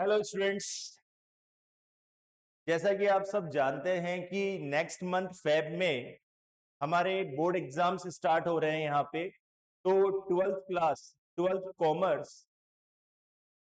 Hello students. जैसा कि आप सब जानते हैं कि नेक्स्ट मंथ फेब में हमारे बोर्ड एग्जाम्स स्टार्ट हो रहे हैं यहाँ पे। तो 12th class 12th commerce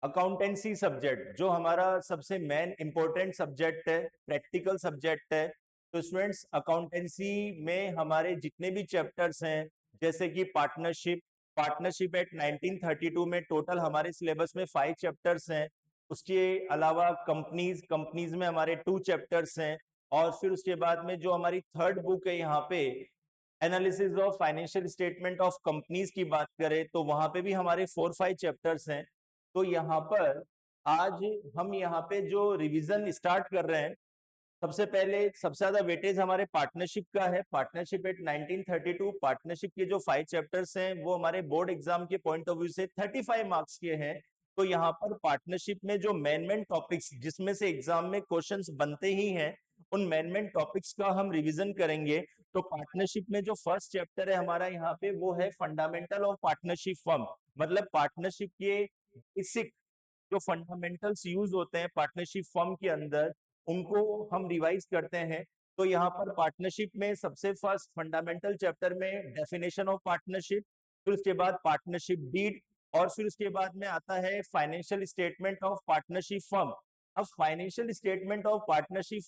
accountancy subject जो हमारा सबसे मेन इंपॉर्टेंट सब्जेक्ट है, प्रैक्टिकल सब्जेक्ट है। तो स्टूडेंट्स, अकाउंटेंसी में हमारे जितने भी चैप्टर्स हैं, जैसे कि पार्टनरशिप पार्टनरशिप एट 1932 में टोटल हमारे सिलेबस में 5 चैप्टर्स हैं। उसके अलावा कंपनीज कंपनीज में हमारे 2 चैप्टर्स हैं। और फिर उसके बाद में जो हमारी थर्ड बुक है यहाँ पे, analysis of financial statement of companies की बात करें तो वहां पे भी हमारे 4-5 चैप्टर्स हैं। तो यहाँ पर आज हम यहाँ पे जो रिवीजन स्टार्ट कर रहे हैं, सबसे पहले सबसे ज्यादा वेटेज हमारे पार्टनरशिप का है। पार्टनरशिप एट 1932, पार्टनरशिप के जो 5 चैप्टर्स हैं वो हमारे बोर्ड एग्जाम के पॉइंट ऑफ व्यू से 35 मार्क्स के हैं। तो यहाँ पर पार्टनरशिप में जो मेन टॉपिक्स जिसमें से एग्जाम में क्वेश्चंस बनते ही हैं, उन मेन टॉपिक्स का हम रिवीजन करेंगे। तो पार्टनरशिप में जो फर्स्ट चैप्टर है हमारा यहाँ पे, वो है फंडामेंटल ऑफ पार्टनरशिप फर्म। मतलब पार्टनरशिप के बेसिक जो फंडामेंटल्स यूज होते हैं पार्टनरशिप फर्म के अंदर, उनको हम रिवाइज करते हैं। तो यहाँ पर पार्टनरशिप में सबसे फर्स्ट फंडामेंटल चैप्टर में डेफिनेशन ऑफ पार्टनरशिप, फिर उसके बाद पार्टनरशिप डीड, और फिर उसके बाद में आता है financial statement of partnership firm. अब financial statement of partnership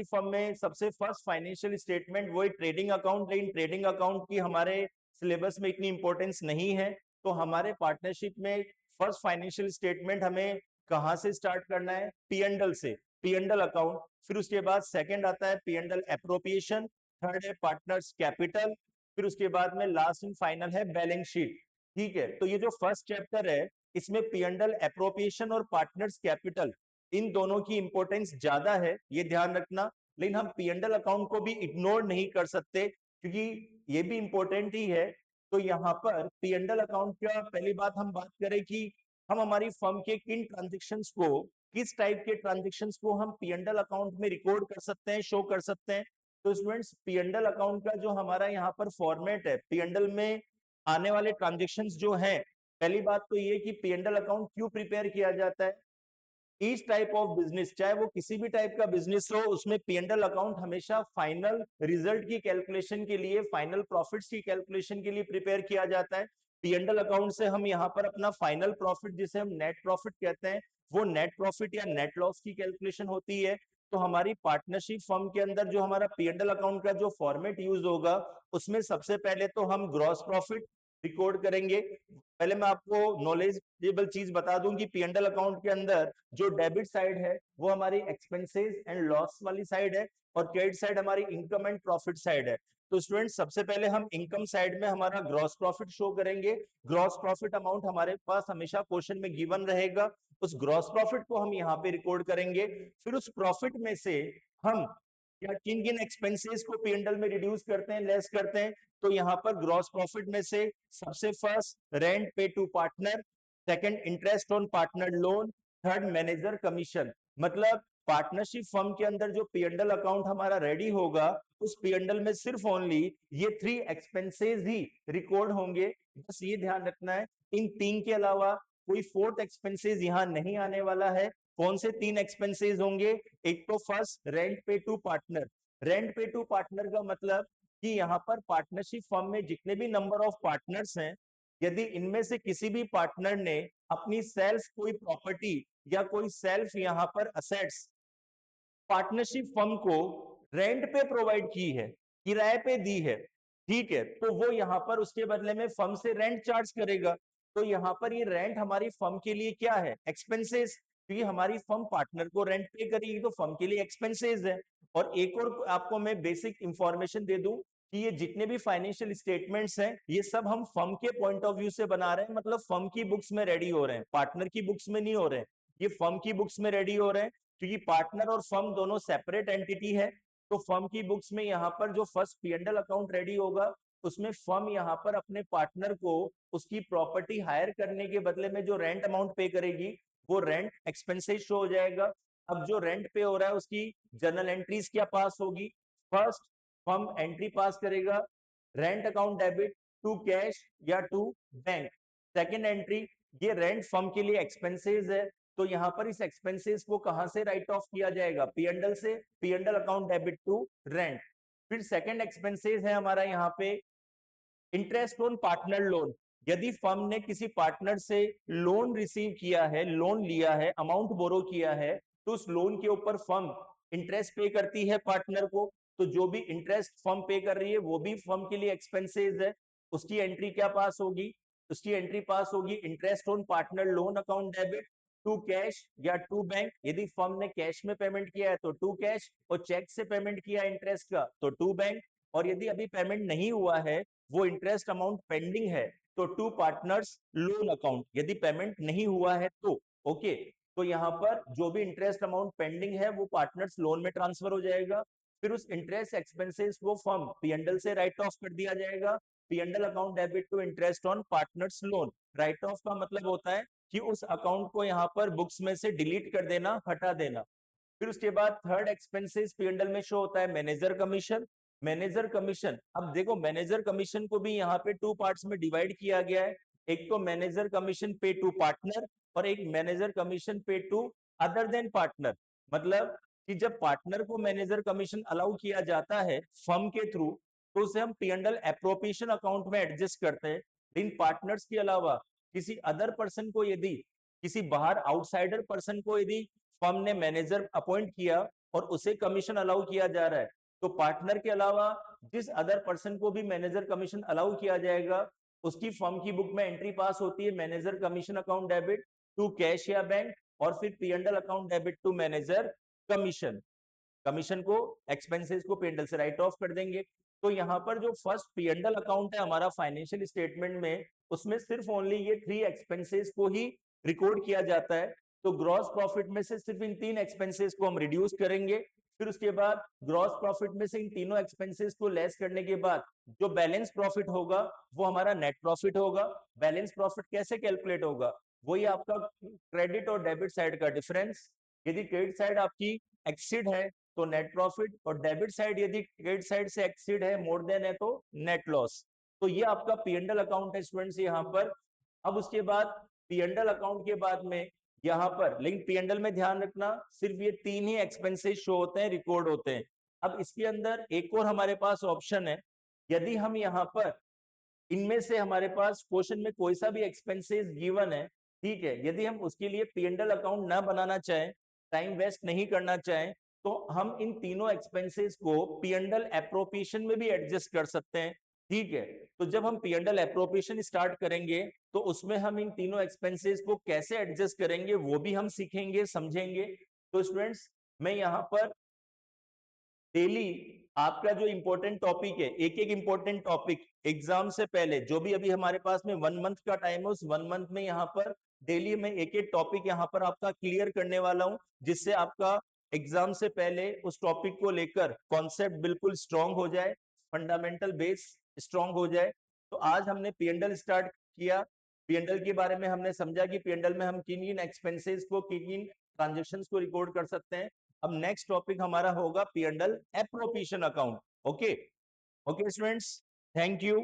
firm में सबसे फर्स्ट फाइनेंशियल स्टेटमेंट वही ट्रेडिंग अकाउंट, लेकिन ट्रेडिंग अकाउंट की हमारे सिलेबस में इतनी इंपॉर्टेंस नहीं है। तो हमारे पार्टनरशिप में फर्स्ट फाइनेंशियल स्टेटमेंट हमें कहां से स्टार्ट करना है? पी से, पी अकाउंट। फिर उसके बाद सेकंड आता है पी एप्रोप्रिएशन, थर्ड है पार्टनर्स कैपिटल, फिर उसके बाद में लास्ट एंड फाइनल है बैलेंस शीट। ठीक है, तो ये जो फर्स्ट चैप्टर है, इसमें पी एप्रोप्रिएशन और पार्टनर्स कैपिटल, इन दोनों की इंपॉर्टेंस ज्यादा है, ये ध्यान रखना। लेकिन हम पी अकाउंट को भी इग्नोर नहीं कर सकते, क्योंकि ये भी इंपॉर्टेंट ही है। तो यहाँ पर पी अकाउंट का पहली बात हम बात करें कि हम हमारी फर्म के किन ट्रांजेक्शन्स को, किस टाइप के ट्रांजेक्शन्स को हम पी अकाउंट में रिकॉर्ड कर सकते हैं, शो कर सकते हैं। तो स्टूडेंट्स, पी अकाउंट का जो हमारा यहाँ पर फॉर्मेट है, पी में आने वाले ट्रांजेक्शन्स जो हैं, पहली बात तो ये कि पी अकाउंट क्यों प्रिपेयर किया जाता है। ईच टाइप ऑफ बिजनेस, चाहे वो किसी भी टाइप का बिजनेस हो, उसमें पी अकाउंट हमेशा फाइनल रिजल्ट की कैलकुलेशन के लिए, फाइनल प्रॉफिट्स की कैलकुलेशन के लिए प्रिपेयर किया जाता है। पी अकाउंट से हम यहाँ पर अपना फाइनल प्रॉफिट, जिसे हम नेट प्रॉफिट कहते हैं, वो नेट प्रॉफिट या नेट लॉस की कैलकुलेशन होती है। तो हमारी पार्टनरशिप फर्म के अंदर जो हमारा पी अकाउंट का जो फॉर्मेट यूज होगा, उसमें सबसे पहले तो हम ग्रॉस प्रॉफिट रिकॉर्ड करेंगे। पहले मैं आपको नॉलेजेबल चीज बता दूं कि पी अकाउंट के अंदर जो डेबिट साइड है वो हमारी एक्सपेंसेस एंड लॉस वाली साइड है, और क्रेडिट साइड हमारी इनकम एंड प्रॉफिट साइड है। तो स्टूडेंट, सबसे पहले हम इनकम साइड में हमारा ग्रॉस प्रॉफिट शो करेंगे। ग्रॉस प्रॉफिट अमाउंट हमारे पास हमेशा क्वेश्चन में गिवन रहेगा, उस ग्रॉस प्रॉफिट को हम यहाँ पे रिकॉर्ड करेंगे। फिर उस प्रॉफिट में से हम या किन किन एक्सपेंसेस को पी में रिड्यूस करते हैं, लेस करते हैं। तो यहाँ पर ग्रॉस प्रॉफिट में से सबसे first rent pay to partner, second interest on partner loan, third manager commission. मतलब पार्टनरशिप फर्म के अंदर जो पी अकाउंट हमारा रेडी होगा, उस पी में सिर्फ ओनली ये 3 एक्सपेंसेस ही रिकॉर्ड होंगे। बस ये ध्यान रखना है, इन 3 के अलावा कोई फोर्थ एक्सपेंसेस यहाँ नहीं आने वाला है। कौन से 3 एक्सपेंसेस होंगे? एक तो first rent pay to partner. Rent pay to partner का मतलब कि यहाँ पर पार्टनरशिप फर्म में जितने भी नंबर ऑफ पार्टनर्स हैं, यदि इनमें से किसी भी पार्टनर ने अपनी सेल्फ कोई प्रॉपर्टी या कोई सेल्फ यहाँ पर असेट्स पार्टनरशिप फर्म को रेंट पे प्रोवाइड की है, किराए पे दी है, ठीक है, तो वो यहाँ पर उसके बदले में फर्म से रेंट चार्ज करेगा। तो यहाँ पर ये रेंट हमारी फर्म के लिए क्या है? एक्सपेंसेस, क्योंकि हमारी फर्म पार्टनर को रेंट पे करेगी तो फर्म के लिए एक्सपेंसेस है। और एक और आपको मैं बेसिक इंफॉर्मेशन दे दूं कि ये जितने भी फाइनेंशियल स्टेटमेंट्स हैं, ये सब हम फर्म के पॉइंट ऑफ व्यू से बना रहे हैं, मतलब फर्म की बुक्स में रेडी हो रहे हैं, पार्टनर की बुक्स में नहीं हो रहे हैं। ये फर्म की बुक्स में रेडी हो रहे हैं, क्योंकि पार्टनर और फर्म दोनों सेपरेट एंटिटी है। तो फर्म की बुक्स में यहाँ पर जो फर्स्ट पी अकाउंट रेडी होगा, उसमें फर्म यहाँ पर अपने पार्टनर को उसकी प्रॉपर्टी हायर करने के बदले में जो रेंट अमाउंट पे करेगी, वो रेंट एक्सपेंसेस शो हो जाएगा। अब जो रेंट पे हो रहा है उसकी जर्नल एंट्रीज क्या पास होगी? फर्स्ट, फर्म एंट्री पास करेगा rent account debit to cash या टू बैंक। सेकेंड एंट्री, ये रेंट फर्म के लिए एक्सपेंसेस है, तो यहाँ पर इस एक्सपेंसेस को कहां से राइट ऑफ किया जाएगा? पी&एल से, P&L account debit to rent. फिर सेकंड एक्सपेंसेस है हमारा यहाँ पे इंटरेस्ट ऑन पार्टनर लोन। यदि फर्म ने किसी पार्टनर से लोन रिसीव किया है, लोन लिया है, अमाउंट बोरो किया है, तो उस लोन के ऊपर फर्म इंटरेस्ट पे करती है पार्टनर को, तो जो भी इंटरेस्ट फर्म पे कर रही है वो भी फर्म के लिए एक्सपेंसेस है। उसकी एंट्री क्या पास होगी? उसकी एंट्री पास होगी interest on partner loan account debit to cash या टू बैंक। यदि फर्म ने कैश में पेमेंट किया है तो टू कैश, और चेक से पेमेंट किया इंटरेस्ट का तो टू बैंक। और यदि अभी पेमेंट नहीं हुआ है, वो इंटरेस्ट अमाउंट पेंडिंग है, तो टू पार्टनर्स लोन अकाउंट। यदि पेमेंट नहीं हुआ है तो ओके, तो यहाँ पर जो भी इंटरेस्ट अमाउंट पेंडिंग है वो पार्टनर्स लोन में ट्रांसफर हो जाएगा। फिर उस इंटरेस्ट एक्सपेंसेस को फर्म पी&एल से राइट ऑफ कर दिया जाएगा, P and L account debit to interest on partners loan. Write off का मतलब होता है कि उस अकाउंट को यहाँ पर बुक्स में से डिलीट कर देना, हटा देना। फिर उसके बाद थर्ड एक्सपेंसेस पी&एल में शो होता है मैनेजर कमीशन। मैनेजर कमीशन, अब देखो मैनेजर कमीशन को भी यहाँ पे टू पार्ट्स में डिवाइड किया गया है। एक तो मैनेजर कमीशन पे टू पार्टनर, और एक मैनेजर कमीशन पे टू अदर देन पार्टनर। मतलब कि जब पार्टनर को मैनेजर कमीशन अलाउ किया जाता है फर्म के थ्रू, तो उसे हम पी&एल एप्रोप्रिएशन अकाउंट में एडजस्ट करते हैं। इन पार्टनर्स के अलावा किसी अदर पर्सन को, यदि किसी बाहर आउटसाइडर पर्सन को यदि फर्म ने मैनेजर अपॉइंट किया और उसे कमीशन अलाउ किया जा रहा है, तो पार्टनर के अलावा जिस अदर पर्सन को भी मैनेजर कमीशन अलाउ किया जाएगा, उसकी फर्म की बुक में एंट्री पास होती है manager commission account debit to cash या बैंक, और फिर P and L account debit to manager commission. Commission को, एक्सपेंसेस को पी&एल से राइट ऑफ कर देंगे। तो यहाँ पर जो फर्स्ट पी&एल अकाउंट है हमारा फाइनेंशियल स्टेटमेंट में, उसमें सिर्फ ओनली ये थ्री एक्सपेंसेस को ही रिकॉर्ड किया जाता है। तो ग्रॉस प्रॉफिट में से सिर्फ इन तीन एक्सपेंसेस को हम रिड्यूस करेंगे। फिर उसके बाद ग्रॉस प्रॉफिट में से इन तीनों एक्सपेंसेस को लेस करने के बाद जो बैलेंस प्रॉफिट होगा वो हमारा नेट प्रॉफिट होगा। बैलेंस प्रॉफिट कैसे कैलकुलेट होगा? वही आपका क्रेडिट और डेबिट साइड का डिफरेंस। यदि क्रेडिट साइड आपकी एक्सीड है तो नेट प्रॉफिट, और डेबिट साइड यदि क्रेडिट साइड से एक्सीड है, मोर देन है, तो नेट लॉस। तो ये आपका पी&एल अकाउंट है स्टूडेंट्स यहाँ पर। अब उसके बाद पी&एल अकाउंट के बाद में यहाँ पर, लेकिन पी&एल में ध्यान रखना सिर्फ ये तीन ही एक्सपेंसेस शो होते हैं, रिकॉर्ड होते हैं। अब इसके अंदर एक और हमारे पास ऑप्शन है, यदि हम यहाँ पर इनमें से हमारे पास क्वेश्चन में कोई सा भी एक्सपेंसेस गिवन है, ठीक है, यदि हम उसके लिए पी&एल अकाउंट ना बनाना चाहें, टाइम वेस्ट नहीं करना चाहें, तो हम इन तीनों एक्सपेंसेस को पी&एल एप्रोप्रिएशन में भी एडजस्ट कर सकते हैं। ठीक है, तो जब हम पी&एल एप्रोप्रिएशन स्टार्ट करेंगे तो उसमें हम इन तीनों एक्सपेंसेस को कैसे एडजस्ट करेंगे वो भी हम सीखेंगे, समझेंगे। तो स्टूडेंट्स, मैं यहाँ पर डेली आपका जो इंपॉर्टेंट टॉपिक है, एक एक इंपॉर्टेंट टॉपिक एग्जाम से पहले, जो भी अभी हमारे पास में 1 मंथ का टाइम है, उस 1 मंथ में यहाँ पर डेली मैं एक एक टॉपिक यहाँ पर आपका क्लियर करने वाला हूँ, जिससे आपका एग्जाम से पहले उस टॉपिक को लेकर कॉन्सेप्ट बिल्कुल स्ट्रांग हो जाए, फंडामेंटल बेस स्ट्रांग हो जाए। तो आज हमने पी&एल स्टार्ट किया। पी&एल के बारे में हमने समझा कि पी&एल में हम किन किन एक्सपेंसेस को, किन किन ट्रांजेक्शन को रिकॉर्ड कर सकते हैं। अब नेक्स्ट टॉपिक हमारा होगा P and L appropriation account. Okay, okay students, thank you.